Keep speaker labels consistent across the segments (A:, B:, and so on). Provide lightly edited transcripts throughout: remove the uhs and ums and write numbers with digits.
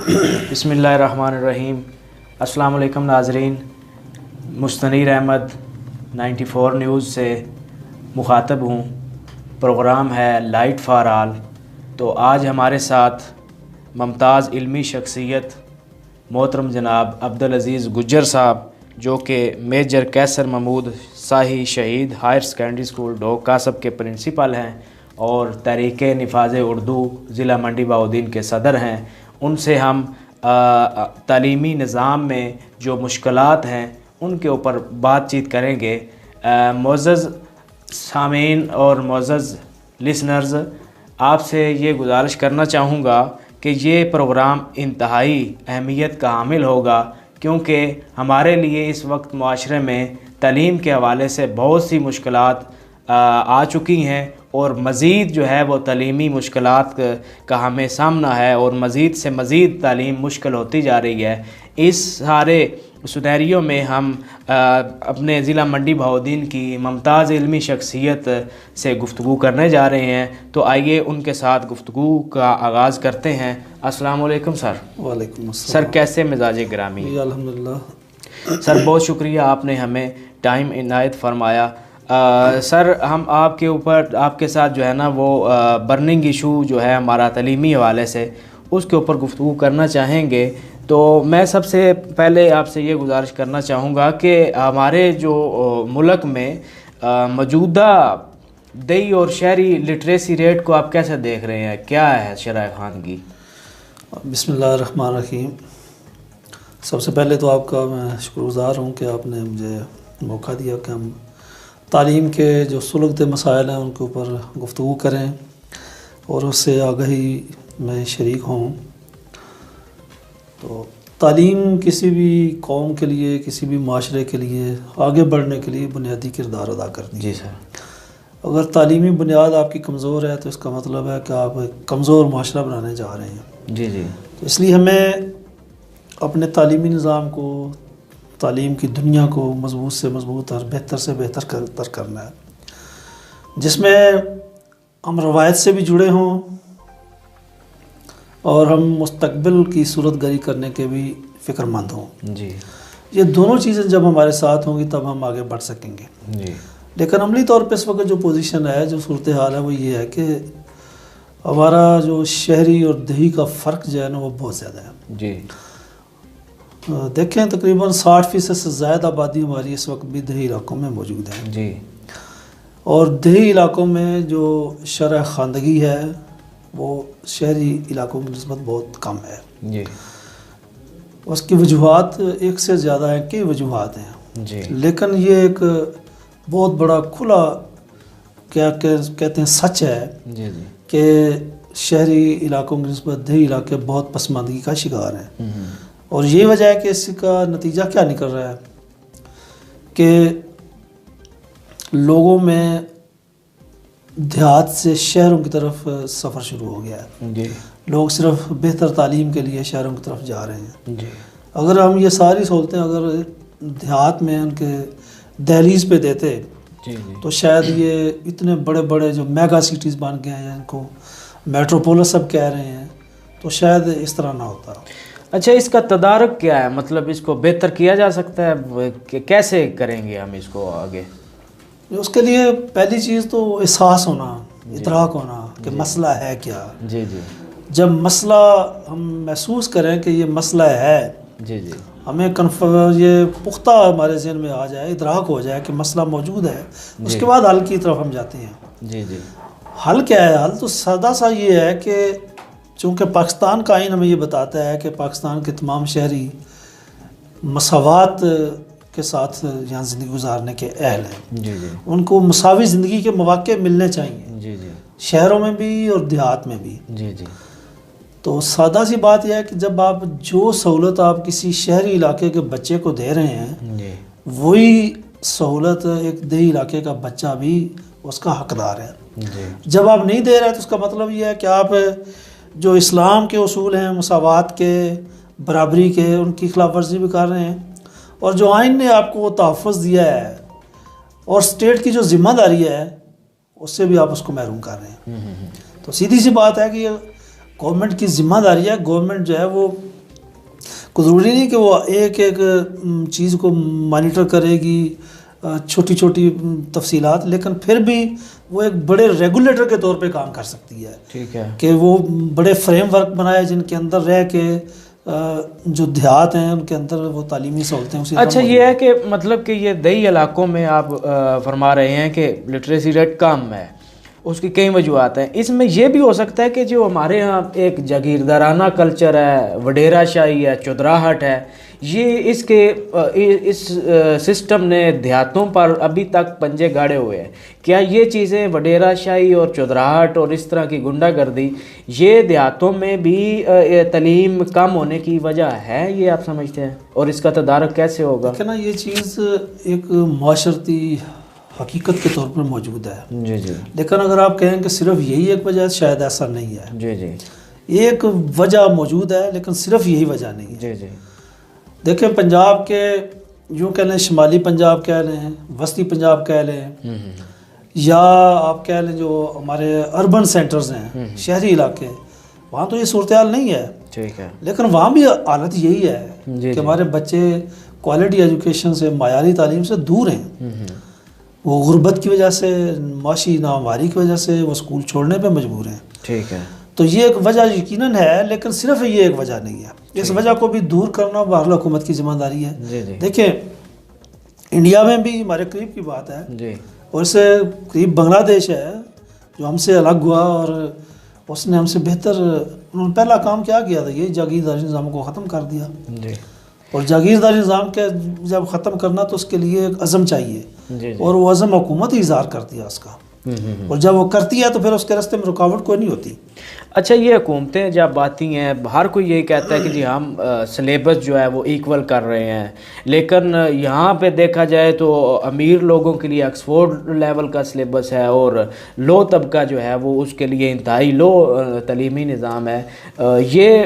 A: بسم اللہ الرحمن الرحیم۔ السلام علیکم ناظرین، مستنیر احمد 94 نیوز سے مخاطب ہوں۔ پروگرام ہے لائٹ فار آل۔ تو آج ہمارے ساتھ ممتاز علمی شخصیت محترم جناب عبدالعزیز گجر صاحب، جو کہ میجر کیسر محمود شاہی شہید ہائر سیکنڈری اسکول ڈوگ قاسب کے پرنسپل ہیں اور تحریک نفاذ اردو ضلع منڈی بہاؤالدین کے صدر ہیں۔ ان سے ہم تعلیمی نظام میں جو مشکلات ہیں ان کے اوپر بات چیت کریں گے۔ معزز سامعین اور معزز لسنرز، آپ سے یہ گزارش کرنا چاہوں گا کہ یہ پروگرام انتہائی اہمیت کا حامل ہوگا، کیونکہ ہمارے لیے اس وقت معاشرے میں تعلیم کے حوالے سے بہت سی مشکلات آ چکی ہیں، اور مزید جو ہے وہ تعلیمی مشکلات کا ہمیں سامنا ہے، اور مزید سے مزید تعلیم مشکل ہوتی جا رہی ہے۔ اس سارے سینیریو میں ہم اپنے ضلع منڈی بہاؤالدین کی ممتاز علمی شخصیت سے گفتگو کرنے جا رہے ہیں، تو آئیے ان کے ساتھ گفتگو کا آغاز کرتے ہیں۔ السلام علیکم سر۔
B: وعلیکم السلام
A: سر، کیسے مزاج گرامی؟
B: جی الحمدللہ
A: سر بہت شکریہ، آپ نے ہمیں ٹائم عنایت فرمایا۔ سر، ہم آپ کے ساتھ جو ہے نا وہ برننگ ایشو جو ہے ہمارا تعلیمی حوالے سے، اس کے اوپر گفتگو کرنا چاہیں گے۔ تو میں سب سے پہلے آپ سے یہ گزارش کرنا چاہوں گا کہ ہمارے جو ملک میں موجودہ دیہی اور شہری لٹریسی ریٹ کو آپ کیسے دیکھ رہے ہیں؟ کیا ہے شرح خواندگی؟
B: بسم اللہ الرحمن الرحیم۔ سب سے پہلے تو آپ کا میں شکر گزار ہوں کہ آپ نے مجھے موقع دیا کہ ہم تعلیم کے جو سلگتے مسائل ہیں ان کے اوپر گفتگو کریں اور اس سے آگہی میں شریک ہوں۔ تو تعلیم کسی بھی قوم کے لیے، کسی بھی معاشرے کے لیے آگے بڑھنے کے لیے بنیادی کردار ادا کرتی ہے۔
A: جی سر۔
B: اگر تعلیمی بنیاد آپ کی کمزور ہے تو اس کا مطلب ہے کہ آپ ایک کمزور معاشرہ بنانے جا رہے ہیں۔
A: جی جی۔
B: تو اس لیے ہمیں اپنے تعلیمی نظام کو، تعلیم کی دنیا کو مضبوط سے مضبوط اور بہتر سے بہتر کرنا ہے، جس میں ہم روایت سے بھی جڑے ہوں اور ہم مستقبل کی صورت گری کرنے کے بھی فکر مند ہوں۔
A: جی۔
B: یہ دونوں چیزیں جب ہمارے ساتھ ہوں گی تب ہم آگے بڑھ سکیں گے۔
A: جی۔
B: لیکن عملی طور پہ اس وقت جو پوزیشن ہے، جو صورتحال ہے، وہ یہ ہے کہ ہمارا جو شہری اور دیہی کا فرق جو ہے نا وہ بہت زیادہ ہے۔
A: جی۔
B: دیکھیں تقریباً 60% سے زائد آبادی ہماری اس وقت بھی دیہی علاقوں میں موجود ہے۔
A: جی۔
B: اور دیہی علاقوں میں جو شرح خواندگی ہے وہ شہری علاقوں کی نسبت بہت کم ہے۔
A: جی۔
B: اس کی وجوہات ایک سے زیادہ ہیں، کئی وجوہات ہیں۔
A: جی۔
B: لیکن یہ ایک بہت بڑا کھلا کیا کہتے ہیں سچ ہے
A: جی جی
B: کہ شہری علاقوں کی نسبت دیہی علاقے بہت پسماندگی کا شکار ہیں۔ اور یہ وجہ ہے کہ اس کا نتیجہ کیا نکل رہا ہے کہ لوگوں میں دیہات سے شہروں کی طرف سفر شروع ہو گیا ہے۔
A: جی۔
B: لوگ صرف بہتر تعلیم کے لیے شہروں کی طرف جا رہے ہیں۔
A: جی۔
B: اگر ہم یہ ساری سہولتیں اگر دیہات میں ان کے دہلیز پہ دیتے
A: جی
B: تو شاید یہ اتنے بڑے بڑے جو میگا سٹیز بن گئے ہیں، ان کو میٹروپولس سب کہہ رہے ہیں، تو شاید اس طرح نہ ہوتا۔
A: اچھا، اس کا تدارک کیا ہے؟ مطلب اس کو بہتر کیا جا سکتا ہے کہ کیسے کریں گے ہم اس کو آگے؟
B: اس کے لیے پہلی چیز تو احساس ہونا، ادراک ہونا کہ مسئلہ ہے کیا۔
A: جی جی۔
B: جب مسئلہ ہم محسوس کریں کہ یہ مسئلہ ہے،
A: جی جی،
B: ہمیں یہ پختہ ہمارے ذہن میں آ جائے، ادراک ہو جائے کہ مسئلہ موجود ہے، اس کے بعد حل کی طرف ہم جاتے ہیں۔
A: جی جی۔
B: حل کیا ہے؟ حل تو سادہ سا یہ ہے کہ چونکہ پاکستان کا آئین ہمیں یہ بتاتا ہے کہ پاکستان کے تمام شہری مساوات کے ساتھ یہاں زندگی گزارنے کے اہل ہیں۔
A: جی جی۔
B: ان کو مساوی زندگی کے مواقع ملنے چاہیے،
A: جی جی۔
B: شہروں میں بھی اور دیہات میں بھی۔
A: جی جی۔
B: تو سادہ سی بات یہ ہے کہ جب آپ جو سہولت آپ کسی شہری علاقے کے بچے کو دے رہے ہیں،
A: جی۔
B: وہی سہولت ایک دیہی علاقے کا بچہ بھی اس کا حقدار ہے۔
A: جی۔
B: جب آپ نہیں دے رہے تو اس کا مطلب یہ ہے کہ آپ جو اسلام کے اصول ہیں، مساوات کے، برابری کے، ان کی خلاف ورزی بھی کر رہے ہیں، اور جو آئین نے آپ کو وہ تحفظ دیا ہے اور اسٹیٹ کی جو ذمہ داری ہے اس سے بھی آپ اس کو محروم کر رہے ہیں۔ تو سیدھی سی بات ہے کہ یہ گورنمنٹ کی ذمہ داری ہے۔ گورنمنٹ جو ہے وہ کوئی ضروری نہیں کہ وہ ایک ایک چیز کو مانیٹر کرے گی، چھوٹی چھوٹی تفصیلات، لیکن پھر بھی وہ ایک بڑے ریگولیٹر کے طور پہ کام کر سکتی ہے.
A: ٹھیک ہے
B: کہ وہ بڑے فریم ورک بنائے جن کے اندر رہ کے جو دیہات ہیں ان کے اندر وہ تعلیمی سہولتیں اسی.
A: اچھا یہ ہے کہ مطلب کہ یہ دیہی علاقوں میں آپ فرما رہے ہیں کہ لٹریسی ریٹ کم ہے، اس کی کئی وجوہات ہیں. اس میں یہ بھی ہو سکتا ہے کہ جو ہمارے ہاں ایک جاگیردارانہ کلچر ہے، وڈیرا شاہی ہے، چودراہٹ ہے، یہ اس سسٹم نے دیہاتوں پر ابھی تک پنجے گاڑے ہوئے ہیں. کیا یہ چیزیں وڈیرا شاہی اور چودراہٹ اور اس طرح کی گنڈا گردی یہ دیہاتوں میں بھی تعلیم کم ہونے کی وجہ ہے، یہ آپ سمجھتے ہیں؟ اور اس کا تدارک کیسے ہوگا؟
B: کہ نا یہ چیز ایک معاشرتی حقیقت کے طور پر موجود ہے.
A: جی جی.
B: لیکن اگر آپ کہیں کہ صرف یہی ایک وجہ ہے، شاید ایسا نہیں ہے.
A: جی جی.
B: ایک وجہ موجود ہے لیکن صرف یہی وجہ نہیں ہے.
A: جی جی.
B: دیکھیں پنجاب کے یوں کہہ لیں، شمالی پنجاب کہہ لیں، وسطی پنجاب کہہ لیں، یا آپ کہہ لیں جو ہمارے اربن سینٹرز ہیں، شہری علاقے، وہاں تو یہ صورتحال نہیں ہے.
A: ٹھیک ہے.
B: لیکن وہاں بھی حالت یہی ہے کہ ہمارے بچے کوالٹی ایجوکیشن سے، معیاری تعلیم سے دور ہیں. وہ غربت کی وجہ سے، معاشی ناہمواری کی وجہ سے وہ اسکول چھوڑنے پہ مجبور ہیں.
A: ٹھیک ہے.
B: تو یہ ایک وجہ یقیناً ہے، لیکن صرف یہ ایک وجہ نہیں ہے. اس وجہ کو بھی دور کرنا بہرحال حکومت کی ذمہ داری ہے. دیکھیں انڈیا میں بھی ہمارے قریب کی بات ہے، اور اس سے قریب بنگلہ دیش ہے جو ہم سے الگ ہوا، اور اس نے ہم سے بہتر، انہوں نے پہلا کام کیا کیا تھا، یہ جاگیرداری نظام کو ختم کر دیا. اور جاگیرداری نظام کے جب ختم کرنا تو اس کے لیے ایک عزم چاہیے، اور وہ عزم حکومت ہی اظہار کرتی ہے اس کا، اور جب وہ کرتی ہے تو پھر اس کے راستے میں رکاوٹ کوئی نہیں ہوتی.
A: اچھا یہ حکومتیں جب آتی ہیں، ہر کوئی یہی کہتا ہے کہ جی ہم سلیبس جو ہے وہ ایکول کر رہے ہیں، لیکن یہاں پہ دیکھا جائے تو امیر لوگوں کے لیے آکسفورڈ لیول کا سلیبس ہے، اور لو طبقہ جو ہے وہ اس کے لیے انتہائی لو تعلیمی نظام ہے. یہ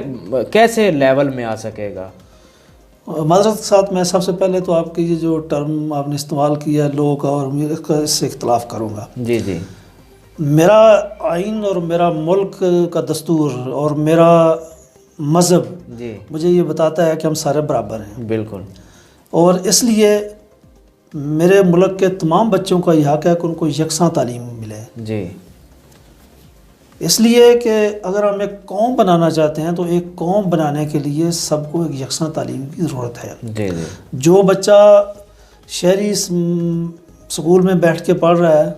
A: کیسے لیول میں آ سکے گا؟
B: معذرت کے ساتھ میں سب سے پہلے تو آپ کی یہ جو ٹرم آپ نے استعمال کیا ہے لو کا اور امیر کا، اس سے اختلاف کروں گا.
A: جی جی.
B: میرا آئین اور میرا ملک کا دستور اور میرا مذہب مجھے یہ بتاتا ہے کہ ہم سارے برابر ہیں.
A: بالکل. اور
B: اس لیے میرے ملک کے تمام بچوں کا یہ حق ہے کہ ان کو یکساں تعلیم ملے.
A: جی.
B: اس لیے کہ اگر ہم ایک قوم بنانا چاہتے ہیں تو ایک قوم بنانے کے لیے سب کو ایک یکساں تعلیم کی ضرورت ہے.
A: جی جی.
B: جو بچہ شہری سکول میں بیٹھ کے پڑھ رہا ہے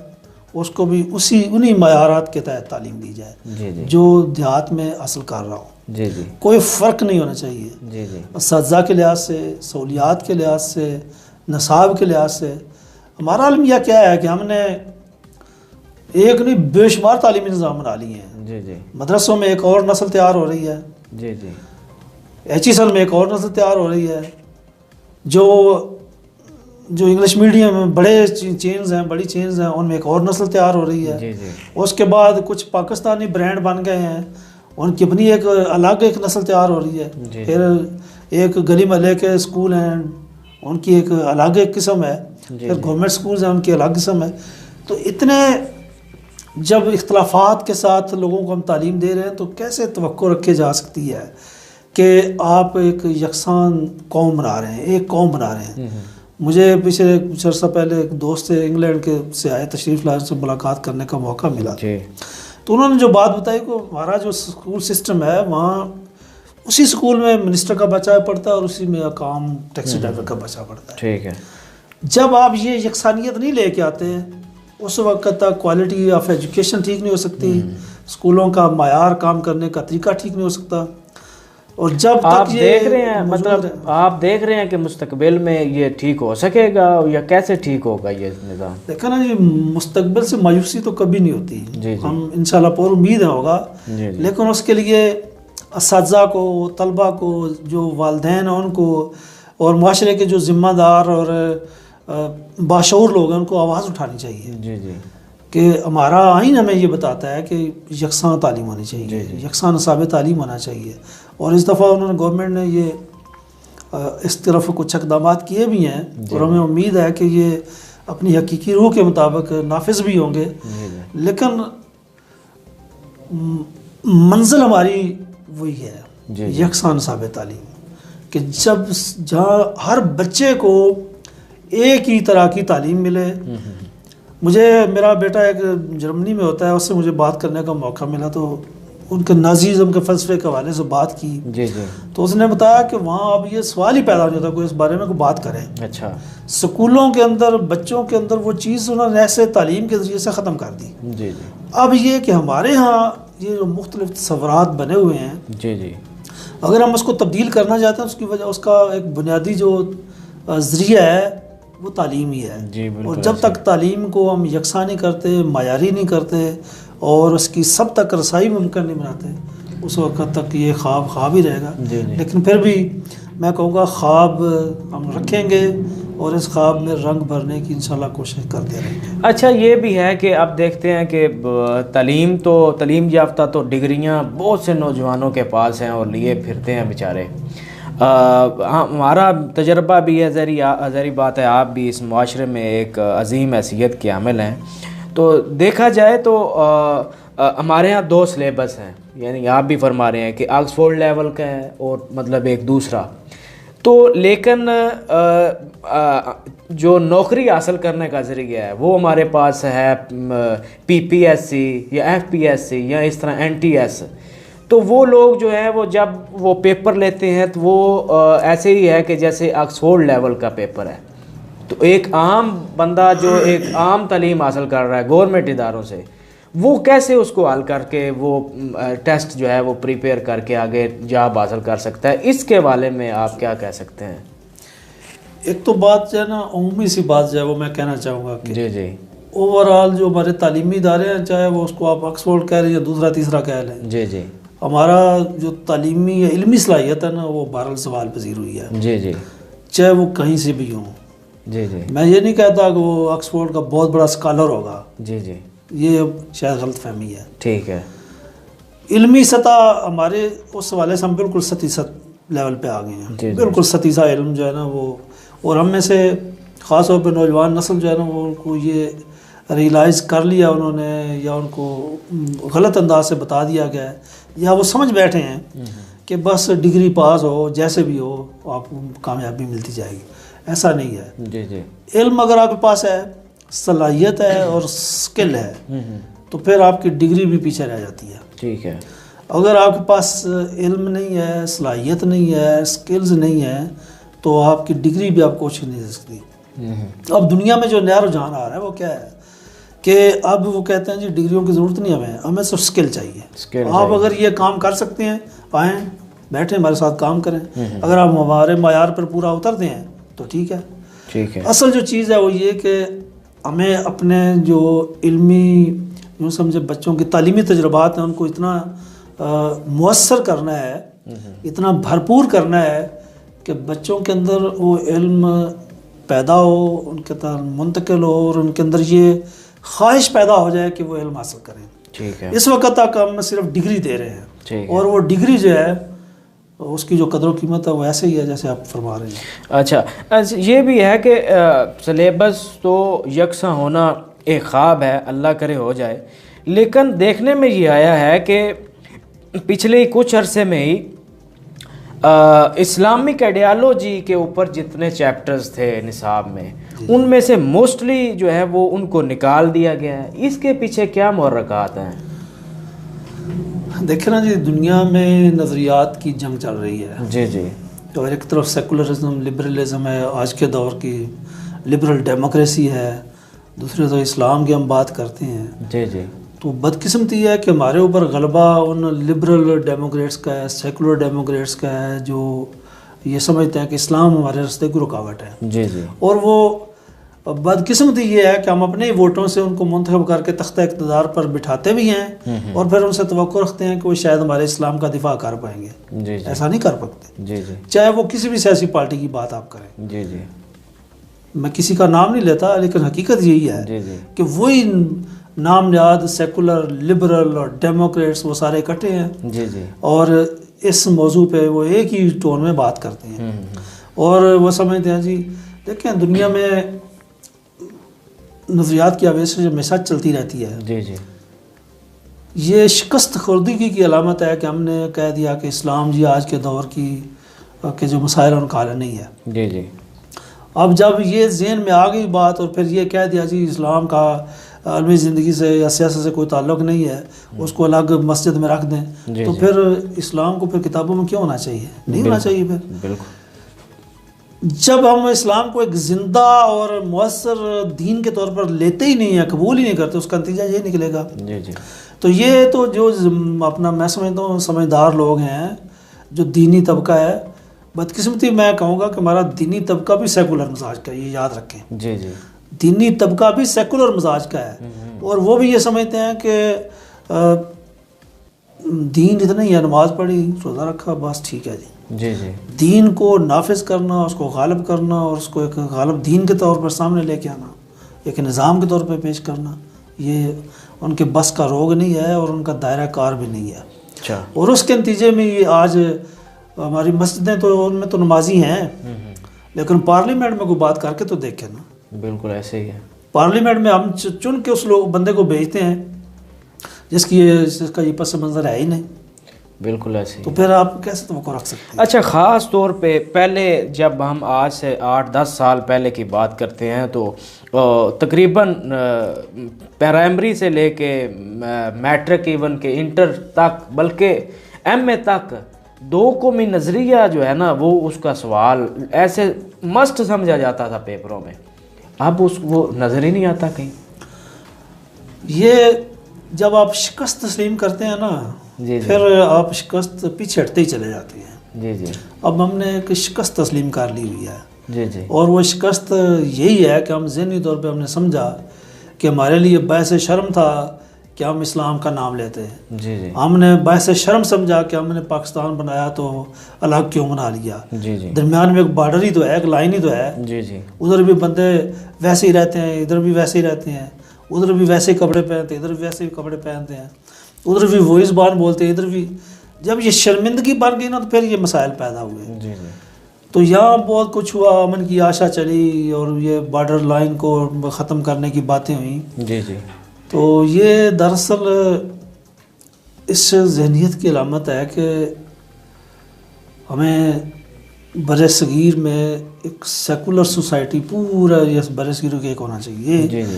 B: اس کو بھی انہی معیارات کے تحت تعلیم دی جائے.
A: جی جی.
B: جو دیہات میں حاصل کر رہا ہو.
A: جی جی.
B: کوئی فرق نہیں ہونا چاہیے.
A: جی جی.
B: اساتذہ کے لحاظ سے، سہولیات کے لحاظ سے، نصاب کے لحاظ سے. ہمارا المیہ کیا ہے کہ ہم نے ایک نہیں بے شمار تعلیمی نظام بنا لیے ہیں.
A: جی جی.
B: مدرسوں میں ایک اور نسل تیار ہو رہی ہے.
A: جی جی.
B: HESL میں ایک اور نسل تیار ہو رہی ہے. جو انگلش میڈیم میں بڑے چینز ہیں، بڑی چینز ہیں، ان میں ایک اور نسل تیار ہو رہی ہے.
A: جی جی.
B: اس کے بعد کچھ پاکستانی برانڈ بن گئے ہیں، ان کی اپنی ایک الگ ایک نسل تیار ہو رہی ہے. پھر ایک گلی محلے کے اسکول ہیں، ان کی ایک الگ ایک قسم ہے. پھر گورنمنٹ اسکولز ہیں، ان کی الگ قسم ہے. تو اتنے جب اختلافات کے ساتھ لوگوں کو ہم تعلیم دے رہے ہیں تو کیسے توقع رکھی جا سکتی ہے کہ آپ ایک یکساں قوم بنا رہے ہیں، ایک قوم بنا رہے ہیں. مجھے پچھلے کچھ عرصہ پہلے ایک دوست سے انگلینڈ سے آئے تشریف لائے، سے ملاقات کرنے کا موقع ملا. تو انہوں نے جو بات بتائی کہ ہمارا جو اسکول سسٹم ہے وہاں اسی اسکول میں منسٹر کا بچہ پڑھتا ہے اور اسی میں کام ٹیکسی ڈرائیور کا بچہ پڑھتا ہے.
A: ٹھیک ہے.
B: جب آپ یہ یکسانیت نہیں لے کے آتے ہیں اس وقت تک کوالٹی آف ایجوکیشن ٹھیک نہیں ہو سکتی، اسکولوں کا معیار کام کرنے کا طریقہ ٹھیک نہیں ہو سکتا. اور جب
A: آپ دیکھ رہے ہیں، مطلب آپ دیکھ رہے ہیں کہ مستقبل میں یہ ٹھیک ہو سکے گا یا کیسے ٹھیک ہوگا یہ نظام؟
B: دیکھا نا جی، مستقبل سے مایوسی تو کبھی نہیں ہوتی. ہم انشاءاللہ پر امید ہوگا، لیکن اس کے لیے اساتذہ کو، طلبہ کو، جو والدین ہیں ان کو، اور معاشرے کے جو ذمہ دار اور باشعور لوگ ہیں ان کو آواز اٹھانی چاہیے. جی جی. کہ ہمارا آئین ہمیں یہ بتاتا ہے کہ یکساں تعلیم ہونی چاہیے، یکساں نصاب تعلیم ہونا چاہیے. اور اس دفعہ انہوں نے گورنمنٹ نے یہ اس طرف کچھ اقدامات کیے بھی ہیں، اور ہمیں امید ہے کہ یہ اپنی حقیقی روح کے مطابق نافذ بھی ہوں گے. لیکن منزل ہماری وہی ہے، یکساں نصاب تعلیم. کہ جہاں ہر بچے کو ایک ہی طرح کی تعلیم ملے. مجھے میرا بیٹا ایک جرمنی میں ہوتا ہے, اس سے مجھے بات کرنے کا موقع ملا, تو ان کے نازیزم کے فلسفے کے حوالے سے بات کی.
A: جی جی.
B: تو اس نے بتایا کہ وہاں اب یہ سوال ہی پیدا ہو جاتا ہے کوئی اس بارے میں کوئی بات کرے.
A: اچھا.
B: سکولوں کے اندر بچوں کے اندر وہ چیز انہوں نے ایسے تعلیم کے ذریعے سے ختم کر دی.
A: جی جی.
B: اب یہ کہ ہمارے ہاں یہ جو مختلف تصورات بنے ہوئے ہیں,
A: جی جی,
B: اگر ہم اس کو تبدیل کرنا چاہتے ہیں اس کی وجہ اس کا ایک بنیادی جو ذریعہ ہے وہ تعلیم ہی ہے.
A: جی بالکل.
B: اور جب تک تعلیم کو ہم یکساں نہیں کرتے, معیاری نہیں کرتے اور اس کی سب تک رسائی ممکن نہیں بناتے, اس وقت تک یہ خواب ہی رہے گا.
A: جی جی.
B: لیکن پھر بھی میں کہوں گا خواب ہم رکھیں گے اور اس خواب میں رنگ بھرنے کی انشاءاللہ کوشش کرتے رہیں گے.
A: اچھا, یہ بھی ہے کہ اب دیکھتے ہیں کہ تعلیم یافتہ تو ڈگریاں بہت سے نوجوانوں کے پاس ہیں اور لیے پھرتے ہیں بیچارے. ہمارا تجربہ بھی ہے, ظاہری بات ہے آپ بھی اس معاشرے میں ایک عظیم حیثیت کے حامل ہیں. تو دیکھا جائے تو ہمارے ہاں 2 سلیبس ہیں, یعنی آپ بھی فرما رہے ہیں کہ آکسفورڈ لیول کا ہے اور مطلب ایک دوسرا. تو لیکن جو نوکری حاصل کرنے کا ذریعہ ہے وہ ہمارے پاس ہے PPSC یا FPSC یا اس طرح NTS. تو وہ لوگ جو ہیں وہ جب وہ پیپر لیتے ہیں تو وہ ایسے ہی ہے کہ جیسے آکسفورڈ لیول کا پیپر ہے. تو ایک عام بندہ جو ایک عام تعلیم حاصل کر رہا ہے گورنمنٹ اداروں سے, وہ کیسے اس کو حل کر کے وہ ٹیسٹ جو ہے وہ پریپیئر کر کے آگے جاب حاصل کر سکتا ہے؟ اس کے بارے میں آپ کیا کہہ سکتے ہیں؟
B: ایک تو بات جو ہے نا عمومی سی بات جو ہے وہ میں کہنا چاہوں گا کہ
A: جی جی,
B: اوورآل جو ہمارے تعلیمی ادارے ہیں, چاہے وہ اس کو آپ آکسفورڈ کہہ لیں یا دوسرا تیسرا کہہ لیں,
A: جی جی,
B: ہمارا جو تعلیمی یا علمی صلاحیت ہے نا وہ بہرحال سوال پذیر ہوئی ہے.
A: جی جی,
B: چاہے وہ کہیں سے بھی ہوں.
A: جی جی,
B: میں یہ نہیں کہتا کہ وہ آکسفورڈ کا بہت بڑا اسکالر ہوگا.
A: جی جی,
B: یہ شاید غلط فہمی ہے.
A: ٹھیک ہے.
B: علمی سطح ہمارے اس حوالے سے ہم بالکل سطحی لیول پہ آ گئے ہیں.
A: جی جی,
B: بالکل سطحی سا علم جو ہے نا وہ, اور ہم میں سے خاص طور پہ نوجوان نسل جو ہے نا وہ ان کو یہ ریئلائز کر لیا انہوں نے, یا ان کو غلط انداز سے بتا دیا گیا ہے, یا وہ سمجھ بیٹھے ہیں کہ بس ڈگری پاس ہو جیسے بھی ہو آپ کو کامیابی ملتی جائے گی. ایسا نہیں ہے.
A: جی جی,
B: علم اگر آپ کے پاس ہے, صلاحیت ہے اور سکل ہے, تو پھر آپ کی ڈگری بھی پیچھے رہ جاتی ہے.
A: ٹھیک ہے. اگر
B: آپ کے پاس علم نہیں ہے, صلاحیت نہیں ہے, سکلز نہیں ہے, تو آپ کی ڈگری بھی آپ کوشش نہیں کر سکتی. اب دنیا میں جو نیا رجحان آ رہا ہے وہ کیا ہے کہ اب وہ کہتے ہیں جی ڈگریوں کی ضرورت نہیں, ہمیں صرف سکل چاہیے. آپ اگر یہ کام کر سکتے ہیں, آئیں بیٹھیں ہمارے ساتھ کام کریں. اگر آپ ہمارے معیار پر پورا اترتے ہیں تو ٹھیک ہے.
A: ٹھیک ہے.
B: اصل جو چیز ہے وہ یہ کہ ہمیں اپنے جو علمی یوں سمجھے بچوں کے تعلیمی تجربات ہیں ان کو اتنا مؤثر کرنا ہے, اتنا بھرپور کرنا ہے کہ بچوں کے اندر وہ علم پیدا ہو, ان کے اندر منتقل ہو, اور ان کے اندر یہ خواہش پیدا ہو جائے کہ وہ علم حاصل کریں.
A: ٹھیک ہے.
B: اس وقت تک ہم صرف ڈگری دے رہے ہیں, اور وہ ڈگری جو ہے اس کی جو قدر و قیمت ہے وہ ایسے ہی ہے جیسے آپ فرما رہے ہیں.
A: اچھا, یہ بھی ہے کہ سلیبس تو یکساں ہونا ایک خواب ہے, اللہ کرے ہو جائے, لیکن دیکھنے میں یہ آیا ہے کہ پچھلے کچھ عرصے میں ہی اسلامک آئیڈیالوجی کے اوپر جتنے چیپٹرز تھے نصاب میں, ان میں سے موسٹلی جو ہے وہ ان کو نکال دیا گیا ہے. اس کے پیچھے کیا محرکات ہیں؟
B: دیکھیں نا جی, دنیا میں نظریات کی جنگ چل رہی ہے.
A: جی جی.
B: اور ایک طرف سیکولرزم, لبرلزم ہے, آج کے دور کی لبرل ڈیموکریسی ہے, دوسری طرف اسلام کی ہم بات کرتے ہیں.
A: جی جی.
B: تو بدقسمتی ہے کہ ہمارے اوپر غلبہ ان لبرل ڈیموکریٹس کا ہے, سیکولر ڈیموکریٹس کا ہے, جو یہ سمجھتے ہیں کہ اسلام ہمارے راستے کی رکاوٹ ہے.
A: جی جی.
B: اور وہ بدقسمتی یہ ہے کہ ہم اپنے ووٹوں سے ان کو منتخب کر کے تختہ اقتدار پر بٹھاتے بھی ہیں, اور پھر ان سے توقع رکھتے ہیں کہ وہ شاید ہمارے اسلام کا دفاع کر پائیں گے.
A: جی جی.
B: ایسا نہیں کر پاتے.
A: جی جی.
B: چاہے وہ کسی بھی سیاسی پارٹی کی بات آپ کریں.
A: جی جی.
B: میں کسی کا نام نہیں لیتا, لیکن حقیقت یہی ہے.
A: جی جی.
B: کہ وہی نام نہاد سیکولر, لبرل اور ڈیموکریٹس وہ سارے اکٹھے ہیں.
A: جی جی.
B: اور اس موضوع پہ وہ ایک ہی ٹون میں بات کرتے ہیں, اور وہ سمجھتے ہیں جی دیکھیں دنیا میں نظریات کی آویزش ہمیشہ چلتی رہتی ہے.
A: جی جی.
B: یہ شکست خوردگی کی علامت ہے کہ ہم نے کہہ دیا کہ اسلام جی آج کے دور کی کہ جو مسائل ان کا حل نہیں ہے.
A: جی جی.
B: اب جب یہ ذہن میں آ گئی بات اور پھر یہ کہہ دیا جی اسلام کا عالمی زندگی سے یا سیاست سے کوئی تعلق نہیں ہے, اس کو الگ مسجد میں رکھ دیں, تو پھر اسلام کو پھر کتابوں میں کیوں ہونا چاہیے؟ نہیں ہونا چاہیے. پھر
A: بالکل
B: جب ہم اسلام کو ایک زندہ اور مؤثر دین کے طور پر لیتے ہی نہیں ہیں, قبول ہی نہیں کرتے, اس کا نتیجہ یہ نکلے گا.
A: جی جی.
B: تو یہ تو جو اپنا میں سمجھتا ہوں سمجھدار لوگ ہیں, جو دینی طبقہ ہے, بدقسمتی میں کہوں گا کہ ہمارا دینی طبقہ بھی سیکولر مزاج کا ہے, یہ یاد رکھیں.
A: جی جی.
B: دینی طبقہ بھی سیکولر مزاج کا ہے, اور وہ بھی یہ سمجھتے ہیں کہ دین اتنا ہی ہے, نماز پڑھی, روزہ رکھا, بس ٹھیک ہے جی.
A: جی جی.
B: دین کو نافذ کرنا, اس کو غالب کرنا, اور اس کو ایک غالب دین کے طور پر سامنے لے کے آنا, ایک نظام کے طور پہ پیش کرنا, یہ ان کے بس کا روگ نہیں ہے اور ان کا دائرہ کار بھی نہیں ہے.
A: اچھا.
B: اور اس کے نتیجے میں یہ آج ہماری مسجدیں تو ان میں تو نمازی ہیں, لیکن پارلیمنٹ میں کوئی بات کر کے تو دیکھیں نا.
A: بالکل ایسے ہی ہے.
B: پارلیمنٹ میں ہم چن کے اس بندے کو بھیجتے ہیں جس کا یہ پس منظر ہے ہی نہیں.
A: بالکل ایسے ہی.
B: تو پھر آپ کیسے توقع رکھ سکتے ہیں؟
A: اچھا, خاص طور پہ پہلے جب ہم آج سے 8-10 سال پہلے کی بات کرتے ہیں تو تقریباً پرائمری سے لے کے میٹرک ایون کے انٹر تک, بلکہ ایم اے تک, دو قومی نظریہ جو ہے نا, وہ اس کا سوال ایسے مسٹ سمجھا جاتا تھا پیپروں میں. اب وہ نظر ہی نہیں آتا کہیں.
B: یہ جب آپ شکست تسلیم کرتے ہیں نا,
A: جی جی.
B: پھر آپ شکست پیچھے ہٹتے ہی چلے جاتے ہیں.
A: جی جی.
B: اب ہم نے ایک شکست تسلیم کر لی ہوئی ہے.
A: جی جی.
B: اور وہ شکست یہی ہے کہ ہم ذہنی طور پہ ہم نے سمجھا کہ ہمارے لیے باعث شرم تھا کہ ہم اسلام کا نام لیتے ہیں.
A: جی جی.
B: ہم نے باعث شرم سمجھا کہ ہم نے پاکستان بنایا تو الگ کیوں بنا لیا.
A: جی جی.
B: درمیان میں ایک بارڈر ہی تو ہے, ایک لائن ہی تو ہے.
A: جی جی.
B: ادھر بھی بندے ویسے ہی رہتے ہیں, ادھر بھی ویسے ہی رہتے ہیں, ادھر بھی ویسے ہی کپڑے پہنتے ہیں, ادھر بھی ویسے ہی کپڑے پہنتے ہیں, ادھر بھی وہی زبان بولتے ہیں, ادھر بھی. جب یہ شرمندگی بن گئی نا تو پھر یہ مسائل پیدا ہوئے.
A: جی جی.
B: تو یہاں بہت کچھ ہوا, امن کی آشا چلی اور یہ بارڈر لائن کو ختم کرنے کی باتیں ہوئیں.
A: جی جی.
B: تو یہ دراصل اس ذہنیت کی علامت ہے کہ ہمیں بر صغیر میں ایک سیکولر سوسائٹی, پورا یہ بر صغیر کے ایک ہونا چاہیے.
A: جی جی.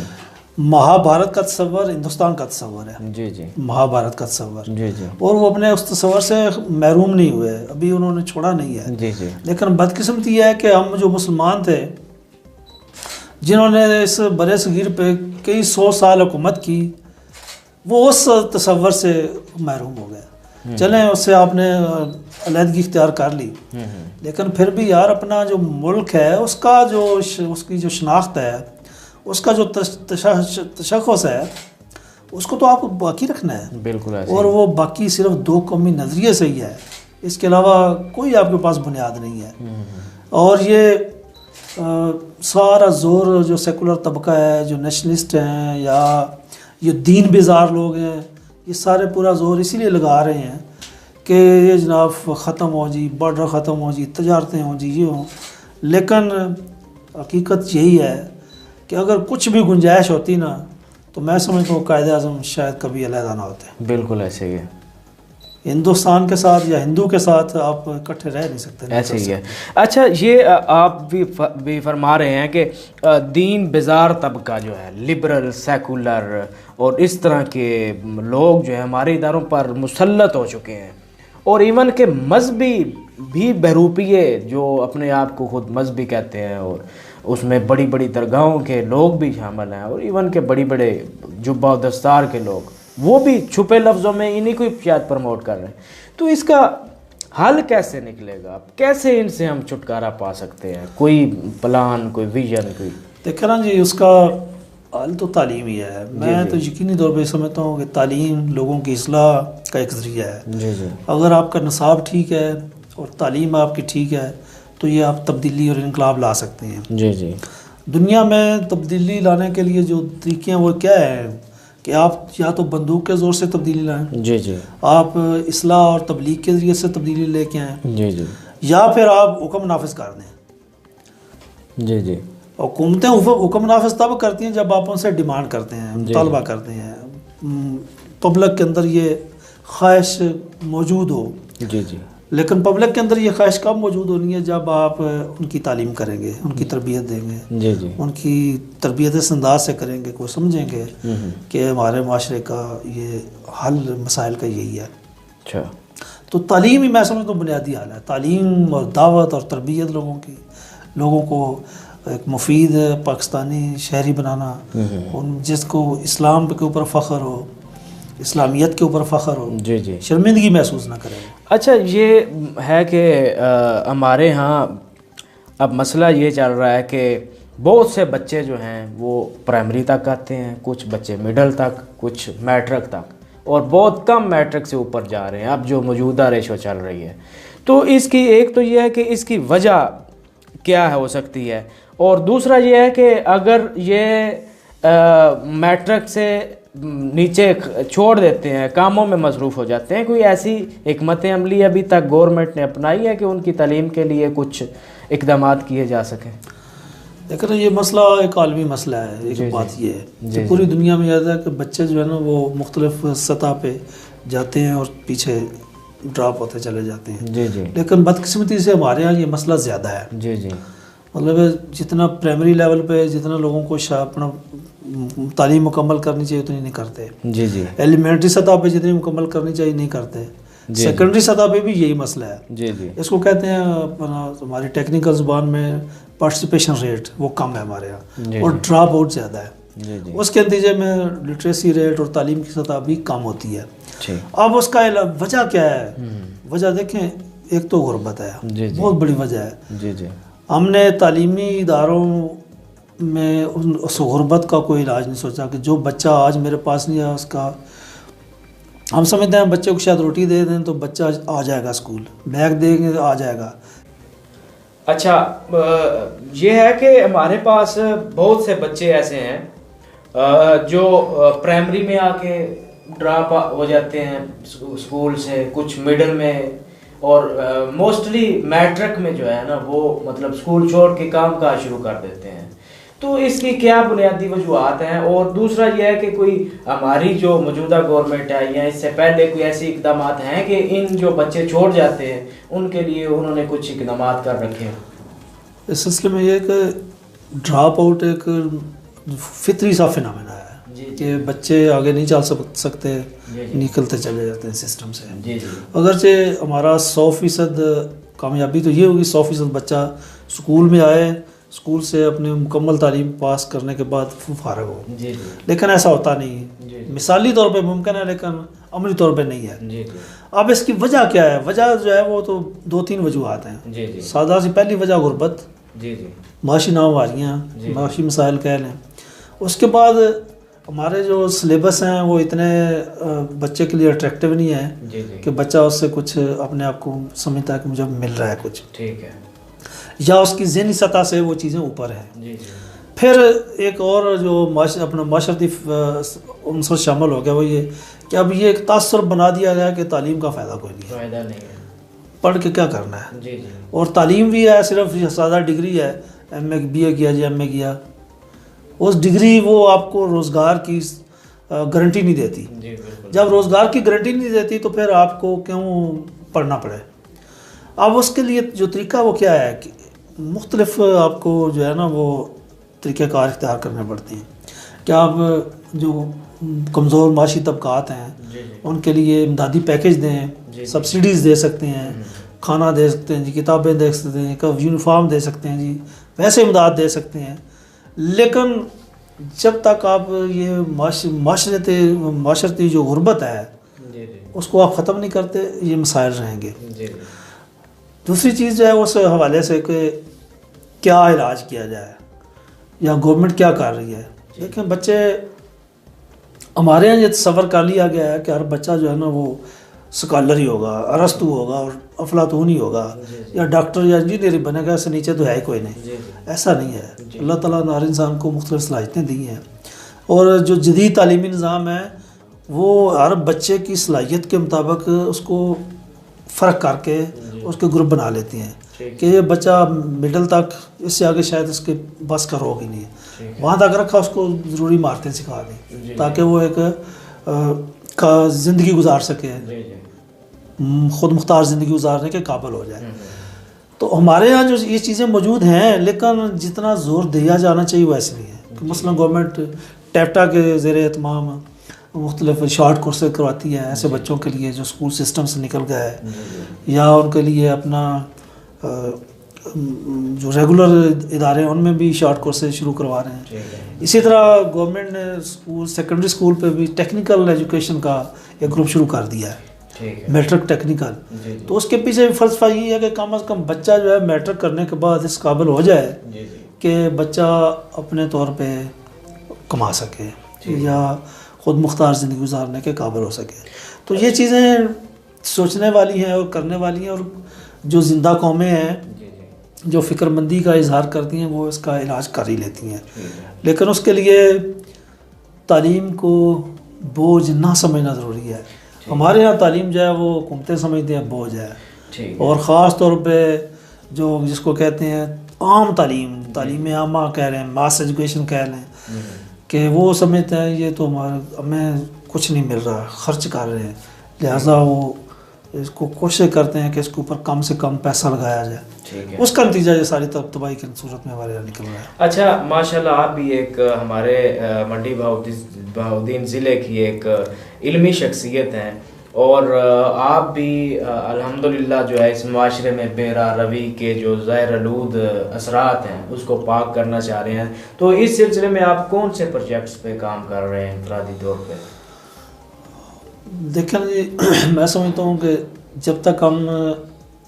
B: مہابھارت کا تصور ہندوستان کا تصور ہے.
A: جی جی.
B: مہابھارت کا تصور.
A: جی جی. اور
B: وہ اپنے اس تصور سے محروم نہیں ہوئے, ابھی انہوں نے چھوڑا نہیں ہے.
A: جی جی.
B: لیکن بدقسمتی یہ ہے کہ ہم جو مسلمان تھے, جنہوں نے اس بر صغیر پہ کئی 100 سال حکومت کی, وہ اس تصور سے محروم ہو گئے. چلیں اس سے آپ نے علیحدگی اختیار کر لی, لیکن پھر بھی یار اپنا جو ملک ہے اس کا جو اس کی جو شناخت ہے, اس کا جو تشخص ہے, اس کو تو آپ باقی رکھنا ہے.
A: بالکل.
B: اور وہ باقی صرف 2 قومی نظریے سے ہی ہے, اس کے علاوہ کوئی آپ کے پاس بنیاد نہیں ہے. اور یہ سارا زور جو سیکولر طبقہ ہے, جو نیشنلسٹ ہیں یا یہ دین بیزار لوگ ہیں, یہ سارے پورا زور اسی لیے لگا رہے ہیں کہ یہ جناب ختم ہو جی, بارڈر ختم ہو جی, تجارتیں ہوں جی, یہ ہوں. لیکن حقیقت یہی ہے کہ اگر کچھ بھی گنجائش ہوتی نا تو میں سمجھتا ہوں قائد اعظم شاید کبھی علیحدہ نہ ہوتے.
A: بالکل ایسے ہی ہے.
B: ہندوستان کے ساتھ یا ہندو کے ساتھ آپ اکٹھے رہ نہیں سکتے.
A: ایسے ہی ہے. اچھا, یہ آپ بھی فرما رہے ہیں کہ دین بیزار طبقہ جو ہے, لبرل, سیکولر اور اس طرح کے لوگ جو ہے ہمارے اداروں پر مسلط ہو چکے ہیں, اور ایون کہ مذہبی بھی بہروپیے جو اپنے آپ کو خود مذہبی کہتے ہیں, اور اس میں بڑی بڑی درگاہوں کے لوگ بھی شامل ہیں, اور ایون کہ بڑی بڑے جبہ و دستار کے لوگ, وہ بھی چھپے لفظوں میں انہی کو شاید پروموٹ کر رہے ہیں. تو اس کا حل کیسے نکلے گا؟ کیسے ان سے ہم چھٹکارا پا سکتے ہیں؟ کوئی پلان, کوئی ویژن, کوئی؟
B: دیکھیں نا جی, اس کا حل تو تعلیم ہی ہے. میں تو یقینی طور پہ سمجھتا ہوں کہ تعلیم لوگوں کی اصلاح کا ایک ذریعہ ہے.
A: جی جی.
B: اگر آپ کا نصاب ٹھیک ہے اور تعلیم آپ کی ٹھیک ہے تو یہ آپ تبدیلی اور انقلاب لا سکتے ہیں.
A: جی جی.
B: دنیا میں تبدیلی لانے کے لیے جو طریقے ہیں وہ کیا ہے کہ آپ یا تو بندوق کے زور سے تبدیلی لائیں,
A: جی جی,
B: آپ اصلاح اور تبلیغ کے ذریعے سے تبدیلی لے کے آئیں,
A: جی جی,
B: یا پھر آپ حکم نافذ کر دیں.
A: جی جی.
B: حکومتیں حکم نافذ تب کرتی ہیں جب آپ ان سے ڈیمانڈ کرتے ہیں, مطالبہ کرتے ہیں, پبلک کے اندر یہ خواہش موجود ہو.
A: جی جی.
B: لیکن پبلک کے اندر یہ خواہش کب موجود ہونی ہے جب آپ ان کی تعلیم کریں گے, ان کی تربیت دیں گے,
A: جی جی,
B: ان کی تربیت اس انداز سے کریں گے کو سمجھیں گے کہ ہمارے معاشرے کا یہ حل مسائل کا یہی ہے.
A: اچھا,
B: تو تعلیم ہی میں سمجھتا ہوں بنیادی حال ہے. تعلیم اور دعوت اور تربیت لوگوں کو ایک مفید پاکستانی شہری بنانا, ان جس کو اسلام کے اوپر فخر ہو, اسلامیت کے اوپر فخر ہو,
A: جی جی,
B: شرمندگی محسوس نہ کریں.
A: اچھا, یہ ہے کہ ہمارے ہاں اب مسئلہ یہ چل رہا ہے کہ بہت سے بچے جو ہیں وہ پرائمری تک آتے ہیں, کچھ بچے مڈل تک, کچھ میٹرک تک, اور بہت کم میٹرک سے اوپر جا رہے ہیں اب جو موجودہ ریشو چل رہی ہے. تو اس کی ایک تو یہ ہے کہ اس کی وجہ کیا ہو سکتی ہے, اور دوسرا یہ ہے کہ اگر یہ میٹرک سے نیچے چھوڑ دیتے ہیں, کاموں میں مصروف ہو جاتے ہیں, کوئی ایسی حکمت عملی ابھی تک گورنمنٹ نے اپنائی ہے کہ ان کی تعلیم کے لیے کچھ اقدامات کیے جا سکیں؟
B: لیکن یہ مسئلہ ایک عالمی مسئلہ ہے. ایک بات یہ ہے کہ پوری دنیا میں یہ ہے کہ بچے جو ہے نا وہ مختلف سطح پہ جاتے ہیں اور پیچھے ڈراپ ہوتے چلے جاتے ہیں.
A: جی جی,
B: لیکن بدقسمتی سے ہمارے ہاں یہ مسئلہ زیادہ ہے.
A: جی جی,
B: مطلب جتنا پرائمری لیول پہ جتنا لوگوں کو اپنا تعلیم مکمل کرنی چاہیے اتنی نہیں کرتے.
A: جی جی,
B: ایلیمنٹری سطح پہ جتنی مکمل کرنی چاہیے نہیں کرتے. سیکنڈری سطح پہ بھی یہی مسئلہ ہے.
A: جی جی,
B: اس کو کہتے ہیں ہماری ٹیکنیکل زبان میں پارٹیسپیشن ریٹ وہ کم ہے ہمارے یہاں, اور ڈراپ آؤٹ زیادہ ہے. اس کے نتیجے میں لٹریسی ریٹ اور تعلیم کی سطح بھی کم ہوتی ہے. اب اس کا وجہ کیا ہے؟ وجہ دیکھیں, ایک تو غربت ہے, بہت بڑی وجہ ہے.
A: جی جی,
B: ہم نے تعلیمی اداروں میں اس غربت کا کوئی علاج نہیں سوچا کہ جو بچہ آج میرے پاس نہیں ہے اس کا, ہم سمجھتے ہیں بچے کو شاید روٹی دے دیں تو بچہ آ جائے گا اسکول, بیگ دیں گے آ جائے گا.
A: اچھا, یہ ہے کہ ہمارے پاس بہت سے بچے ایسے ہیں جو پرائمری میں آ کے ڈراپ ہو جاتے ہیں اسکول سے, کچھ مڈل میں, اور موسٹلی میٹرک میں جو ہے نا وہ مطلب اسکول چھوڑ کے کام کاج شروع کر دیتے ہیں. تو اس کی کیا بنیادی وجوہات ہیں؟ اور دوسرا یہ ہے کہ کوئی ہماری جو موجودہ گورنمنٹ ہے یا اس سے پہلے کوئی ایسی اقدامات ہیں کہ ان جو بچے چھوڑ جاتے ہیں ان کے لیے انہوں نے کچھ اقدامات کر رکھے ہیں؟
B: اس سلسلے میں یہ کہ ڈراپ آؤٹ ایک فطری سا فنامنا ہے کہ بچے آگے نہیں چل سکتے, نکلتے چلے جاتے ہیں سسٹم سے. اگرچہ ہمارا 100% کامیابی تو یہ ہوگی 100% بچہ اسکول میں آئے, اسکول سے اپنے مکمل تعلیم پاس کرنے کے بعد فارغ ہو. لیکن ایسا ہوتا نہیں. مثالی طور پہ ممکن ہے لیکن عملی طور پہ نہیں ہے. اب اس کی وجہ کیا ہے؟ وجہ جو ہے وہ تو 2-3 وجوہات ہیں. سادہ سی پہلی وجہ غربت, معاشی نامواریاں, معاشی مسائل کہہ لیں. اس کے بعد ہمارے جو سلیبس ہیں وہ اتنے بچے کے لیے اٹریکٹیو نہیں ہے کہ بچہ اس سے کچھ اپنے آپ کو سمجھتا ہے کہ مجھے مل رہا ہے کچھ, ٹھیک ہے, یا اس کی ذہنی سطح سے وہ چیزیں اوپر ہیں. پھر ایک اور جو اپنا معاشرتی عنصر شامل ہو گیا وہ یہ کہ اب یہ ایک تاثر بنا دیا گیا کہ تعلیم کا فائدہ کوئی نہیں ہے, پڑھ کے کیا کرنا ہے. اور تعلیم بھی ہے صرف سادہ ڈگری ہے, BA کیا جی MA کیا, اس ڈگری وہ آپ کو روزگار کی گارنٹی نہیں دیتی. جب روزگار کی گارنٹی نہیں دیتی تو پھر آپ کو کیوں پڑھنا پڑے. اب اس کے لیے جو طریقہ وہ کیا ہے کہ مختلف آپ کو جو ہے نا وہ طریقہ کار اختیار کرنے پڑتے ہیں کہ آپ جو کمزور معاشی طبقات ہیں ان کے لیے امدادی پیکج دیں, سبسڈیز دے سکتے ہیں, کھانا دے سکتے ہیں جی, کتابیں دے سکتے ہیں, یونیفارم دے سکتے ہیں جی, ویسے امداد دے سکتے ہیں. لیکن جب تک آپ یہ معاشرتی جو غربت ہے اس کو آپ ختم نہیں کرتے یہ مسائل رہیں گے. دوسری چیز جو ہے اس حوالے سے کہ کیا علاج کیا جائے یا گورنمنٹ کیا کر رہی ہے. لیکن بچے ہمارے یہاں یہ تصور کر لیا گیا ہے کہ ہر بچہ جو ہے نا وہ سکالر ہی ہوگا, ارسطو ہوگا اور افلاطون ہی ہوگا, یا ڈاکٹر یا انجینئر بنے گا, اس سے نیچے تو ہے ہی کوئی نہیں. ایسا نہیں ہے. اللہ تعالیٰ نے ہر انسان کو مختلف صلاحیتیں دی ہیں, اور جو جدید تعلیمی نظام ہے وہ ہر بچے کی صلاحیت کے مطابق اس کو فرق کر کے اس کے گروپ بنا لیتی ہیں کہ یہ بچہ مڈل تک, اس سے آگے شاید اس کے بس کا روگ ہی نہیں ہے, وہاں تک رکھا, اس کو ضروری مہارتیں سکھا دیں تاکہ وہ ایک زندگی گزار سکے, خود مختار زندگی گزارنے کے قابل ہو جائے. تو ہمارے یہاں جو یہ چیزیں موجود ہیں لیکن جتنا زور دیا جانا چاہیے وہ ایسے نہیں ہے. مثلا گورنمنٹ ٹیپٹا کے زیر اہتمام مختلف شارٹ کورسز کرواتی ہے ایسے بچوں کے لیے جو اسکول سسٹم سے نکل گئے ہے, یا ان کے لیے اپنا جو ریگولر ادارے ہیں ان میں بھی شارٹ کورسز شروع کروا رہے ہیں. اسی طرح گورنمنٹ نے اسکول سیکنڈری اسکول پہ بھی ٹیکنیکل ایجوکیشن کا ایک گروپ شروع کر دیا ہے, میٹرک ٹیکنیکل. تو اس کے پیچھے فلسفہ یہ ہے کہ کم از کم بچہ جو ہے میٹرک کرنے کے بعد اس قابل ہو جائے کہ بچہ اپنے طور پہ کما سکے یا خود مختار زندگی گزارنے کے قابل ہو سکے. تو یہ چیزیں سوچنے والی ہیں اور کرنے والی ہیں, اور جو زندہ قومیں ہیں جو فکر مندی کا اظہار کرتی ہیں وہ اس کا علاج کر ہی لیتی ہیں. لیکن اس کے لیے تعلیم کو بوجھ نہ سمجھنا ضروری ہے. ہمارے یہاں تعلیم جو ہے وہ حکومتیں سمجھتے ہیں بوجھ ہے, اور خاص طور پہ جو جس کو کہتے ہیں عام تعلیم عامہ کہہ رہے ہیں, ماس ایجوکیشن کہہ رہے ہیں, کہ وہ سمجھتے ہیں یہ تو ہمیں کچھ نہیں مل رہا, خرچ کر رہے ہیں, لہٰذا وہ اس کو کوشش کرتے ہیں کہ اس کے اوپر کم سے کم پیسہ لگایا جائے. اس کا نتیجہ یہ ساری تباہی کی صورت میں ہمارے یہاں نکل رہا ہے.
A: اچھا ماشاءاللہ, آپ بھی ایک ہمارے منڈی بہاؤدین ضلع کی ایک علمی شخصیت ہیں, اور آپ بھی الحمدللہ جو ہے اس معاشرے میں بے راہ روی کے جو زہر آلود اثرات ہیں اس کو پاک کرنا چاہ رہے ہیں. تو اس سلسلے میں آپ کون سے پروجیکٹس پہ کام کر رہے ہیں انفرادی طور پہ؟
B: دیکھیں جی, میں سمجھتا ہوں کہ جب تک ہم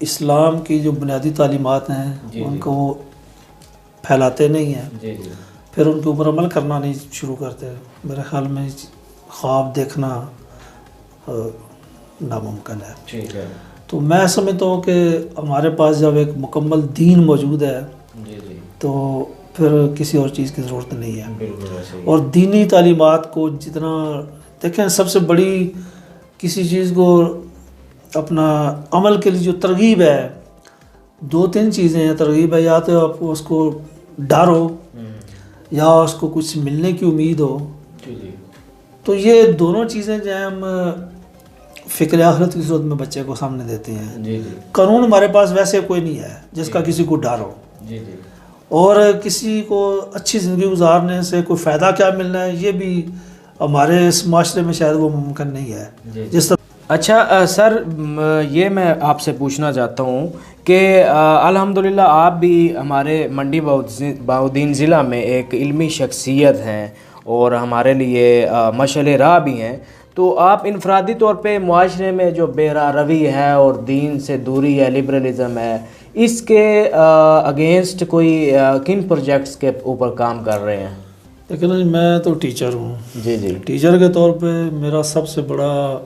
B: اسلام کی جو بنیادی تعلیمات ہیں ان کو پھیلاتے نہیں ہیں, پھر ان کے اوپر عمل کرنا نہیں شروع کرتے, میرے خیال میں خواب دیکھنا ناممکن ہے. تو میں سمجھتا ہوں کہ ہمارے پاس جب ایک مکمل دین موجود ہے تو پھر کسی اور چیز کی ضرورت نہیں ہے. اور دینی تعلیمات کو جتنا دیکھیں, سب سے بڑی کسی چیز کو اپنا عمل کے لیے جو ترغیب ہے, 2-3 چیزیں ہیں. ترغیب ہے یا تو آپ کو اس کو ڈر ہو یا اس کو کچھ ملنے کی امید ہو. تو یہ دونوں چیزیں جو ہیں ہم فکر آخرت کی صورت میں بچے کو سامنے دیتے ہیں. قانون ہمارے پاس ویسے کوئی نہیں ہے جس کا کسی کو ڈر ہو, اور کسی کو اچھی زندگی گزارنے سے کوئی فائدہ کیا ملنا ہے یہ بھی ہمارے اس معاشرے میں شاید وہ ممکن نہیں ہے جس طرح.
A: اچھا سر, یہ میں آپ سے پوچھنا چاہتا ہوں کہ الحمدللہ آپ بھی ہمارے منڈی بہاؤدین ضلع میں ایک علمی شخصیت ہیں اور ہمارے لیے مشعل راہ بھی ہیں. تو آپ انفرادی طور پہ معاشرے میں جو بے راہ روی ہے اور دین سے دوری ہے, لبرلزم ہے, اس کے اگینسٹ کوئی کن پروجیکٹس کے اوپر کام کر رہے ہیں؟
B: لیکن میں تو ٹیچر ہوں.
A: جی.
B: ٹیچر کے طور پہ میرا سب سے بڑا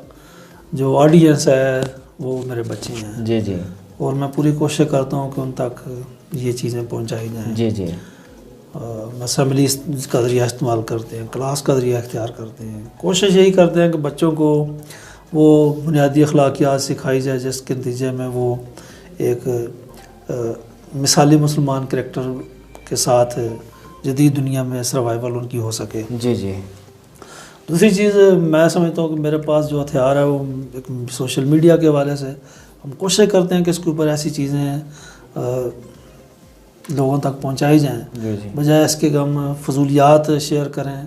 B: جو آڈینس ہے وہ میرے بچے ہیں.
A: جی. اور
B: میں پوری کوشش کرتا ہوں کہ ان تک یہ چیزیں پہنچائی جائیں.
A: جی.
B: اسمبلی کا ذریعہ استعمال کرتے ہیں, کلاس کا ذریعہ اختیار کرتے ہیں. کوشش یہی کرتے ہیں کہ بچوں کو وہ بنیادی اخلاقیات سکھائی جائے جس کے نتیجے میں وہ ایک مثالی مسلمان کریکٹر کے ساتھ جدید دنیا میں سروائیول ان کی ہو سکے.
A: جی.
B: دوسری چیز میں سمجھتا ہوں کہ میرے پاس جو ہتھیار ہے وہ ایک سوشل میڈیا کے حوالے سے ہم کوشش کرتے ہیں کہ اس کے اوپر ایسی چیزیں لوگوں تک پہنچائی جائیں, بجائے اس کے کہ ہم فضولیات شیئر کریں.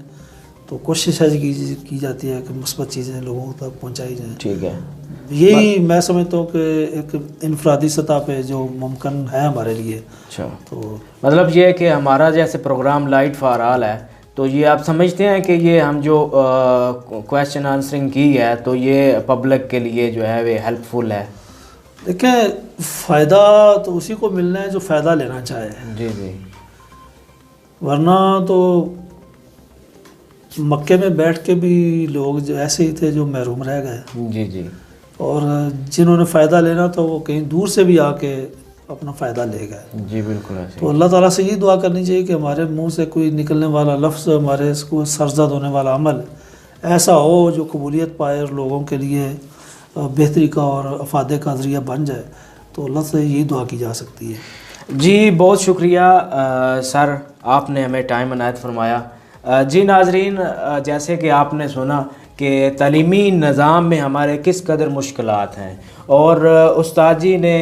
B: تو کوشش ہے کی جاتی ہے کہ مثبت چیزیں لوگوں تک پہنچائی جائیں.
A: ٹھیک ہے.
B: یہی میں سمجھتا ہوں کہ ایک انفرادی سطح پہ جو ممکن ہے ہمارے لیے.
A: اچھا, تو مطلب یہ ہے کہ ہمارا جیسے پروگرام لائٹ فار آل ہے, تو یہ آپ سمجھتے ہیں کہ یہ ہم جو کویشچن آنسرنگ کی ہے تو یہ پبلک کے لیے جو ہے وہ ہیلپ فل ہے؟
B: دیکھیں, فائدہ تو اسی کو ملنا ہے جو فائدہ لینا چاہے.
A: جی.
B: ورنہ تو مکے میں بیٹھ کے بھی لوگ جو ایسے ہی تھے جو محروم رہ گئے.
A: جی.
B: اور جنہوں نے فائدہ لینا تو وہ کہیں دور سے بھی آ کے اپنا فائدہ لے گئے.
A: جی بالکل ایسے.
B: تو اللہ تعالیٰ سے یہ دعا کرنی چاہیے کہ ہمارے منہ سے کوئی نکلنے والا لفظ, ہمارے اس کو سرزد ہونے والا عمل ایسا ہو جو قبولیت پائے اور لوگوں کے لیے بہتری کا اور افادے کا ذریعہ بن جائے. تو اللہ سے یہی دعا کی جا سکتی ہے.
A: جی بہت شکریہ سر, آپ نے ہمیں ٹائم عنایت فرمایا. جی ناظرین, جیسے کہ آپ نے سنا کہ تعلیمی نظام میں ہمارے کس قدر مشکلات ہیں، اور استاد جی نے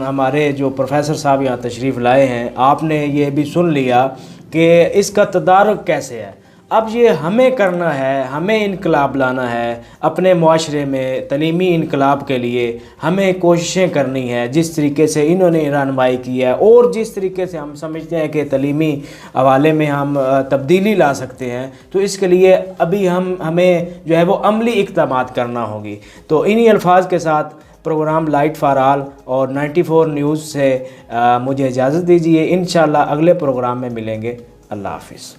A: ہمارے جو پروفیسر صاحب یہاں تشریف لائے ہیں، آپ نے یہ بھی سن لیا کہ اس کا تدارک کیسے ہے۔ اب یہ ہمیں کرنا ہے، ہمیں انقلاب لانا ہے اپنے معاشرے میں، تعلیمی انقلاب کے لیے ہمیں کوششیں کرنی ہے جس طریقے سے انہوں نے رہنمائی کی ہے، اور جس طریقے سے ہم سمجھتے ہیں کہ تعلیمی حوالے میں ہم تبدیلی لا سکتے ہیں، تو اس کے لیے ابھی ہمیں جو ہے وہ عملی اقدامات کرنا ہوگی۔ تو انہی الفاظ کے ساتھ پروگرام لائٹ فار آل اور 94 نیوز سے مجھے اجازت دیجیے، انشاءاللہ اگلے پروگرام میں ملیں گے۔ اللہ حافظ۔